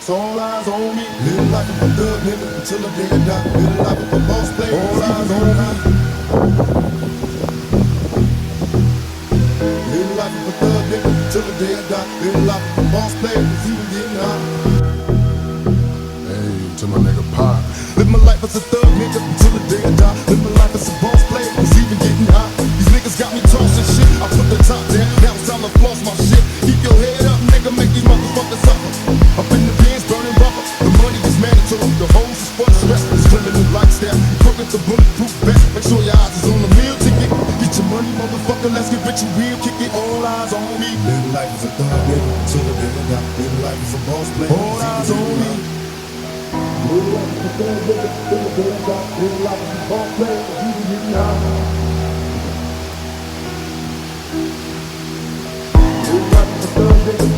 So all eyes on me. Living life of a thug nigga until the day I die. Living life of a boss player. All eyes on me. Living life of a thug nigga until the day I die. Living life of a boss player, cause even getting high. Hey, to my nigga Pop. Live my life as a thug nigga until the day I die. Live my life as a boss player, cause even getting high. These niggas got me tossing shit. I put the top down, now it's time to floss my shit. Keep your head up, nigga, make these motherfuckers suffer. Up in the bins, burning rubber. The money is mandatory, the hoes is for the stress. It's criminal lifestyle, equipped with the bulletproof vest. Make sure your eyes is on the meal ticket. Get your money, motherfucker, let's get rich and real. Kick it, all eyes on me. Living life as a thug nigga until the day I die. Living life as a boss player, all eyes on me. Living life as a thug nigga until the day I die. Living life as a boss player, even getting high. Living life as a thug nigga.